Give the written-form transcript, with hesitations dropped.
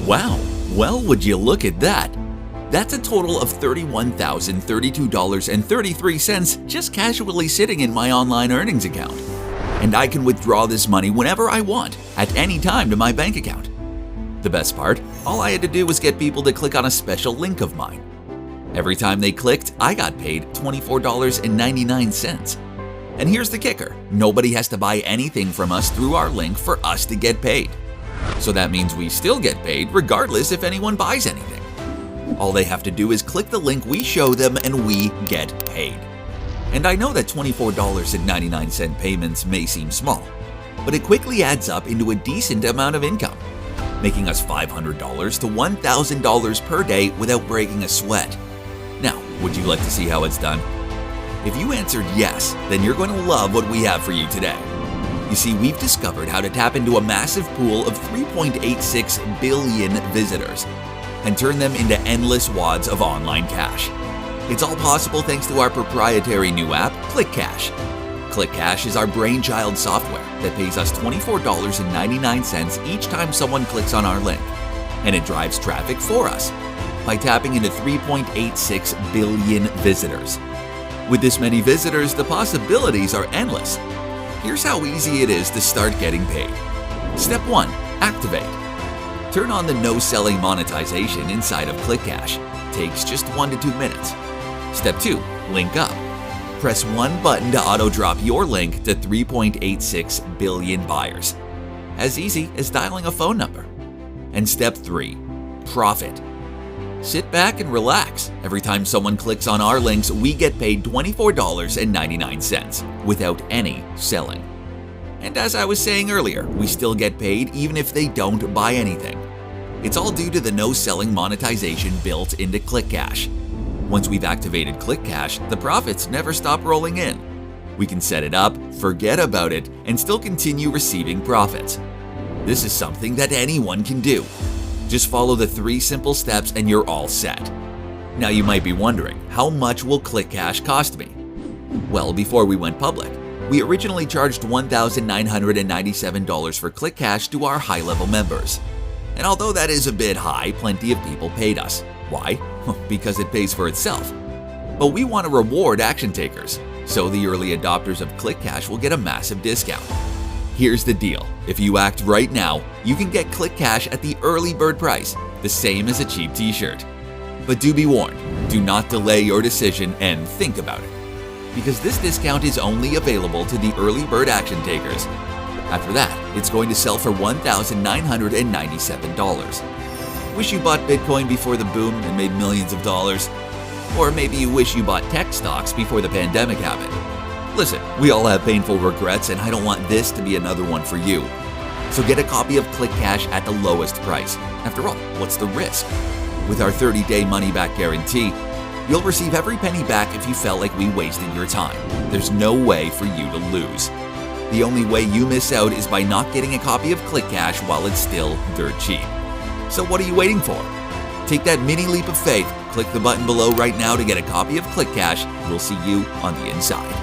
Wow, well, would you look at that? That's a total of $31,032.33 just casually sitting in my online earnings account. And I can withdraw this money whenever I want, at any time to my bank account. The best part, all I had to do was get people to click on a special link of mine. Every time they clicked, I got paid $24.99. And here's the kicker, nobody has to buy anything from us through our link for us to get paid. So that means we still get paid regardless if anyone buys anything. All they have to do is click the link we show them and we get paid. And I know that $24.99 payments may seem small, but it quickly adds up into a decent amount of income, making us $500 to $1,000 per day without breaking a sweat. Now, would you like to see how it's done? If you answered yes, then you're going to love what we have for you today. You see, we've discovered how to tap into a massive pool of 3.86 billion visitors and turn them into endless wads of online cash. It's all possible thanks to our proprietary new app, ClickCash. ClickCash is our brainchild software that pays us $24.99 each time someone clicks on our link, and it drives traffic for us by tapping into 3.86 billion visitors. With this many visitors, the possibilities are endless. Here's how easy it is to start getting paid. Step 1. Activate. Turn on the no-selling monetization inside of ClickCash. Takes just 1 to 2 minutes. Step 2. Link up. Press one button to auto-drop your link to 3.86 billion buyers. As easy as dialing a phone number. And Step 3. Profit. Sit back and relax. Every time someone clicks on our links, we get paid $24.99 without any selling. And as I was saying earlier, we still get paid even if they don't buy anything. It's all due to the no-selling monetization built into ClickCash. Once we've activated ClickCash, the profits never stop rolling in. We can set it up, forget about it, and still continue receiving profits. This is something that anyone can do. Just follow the 3 simple steps and you're all set. Now you might be wondering, how much will ClickCash cost me? Well, before we went public, we originally charged $1,997 for ClickCash to our high-level members. And although that is a bit high, plenty of people paid us. Why? Because it pays for itself. But we want to reward action takers, so the early adopters of ClickCash will get a massive discount. Here's the deal. If you act right now, you can get ClickCash at the early bird price, the same as a cheap t-shirt. But do be warned, do not delay your decision and think about it, because this discount is only available to the early bird action takers. After that, it's going to sell for $1,997. Wish you bought Bitcoin before the boom and made millions of dollars? Or maybe you wish you bought tech stocks before the pandemic happened. Listen, we all have painful regrets, and I don't want this to be another one for you. So get a copy of ClickCash at the lowest price. After all, what's the risk? With our 30-day money-back guarantee, you'll receive every penny back if you felt like we wasted your time. There's no way for you to lose. The only way you miss out is by not getting a copy of ClickCash while it's still dirt cheap. So what are you waiting for? Take that mini leap of faith, click the button below right now to get a copy of ClickCash. We'll see you on the inside.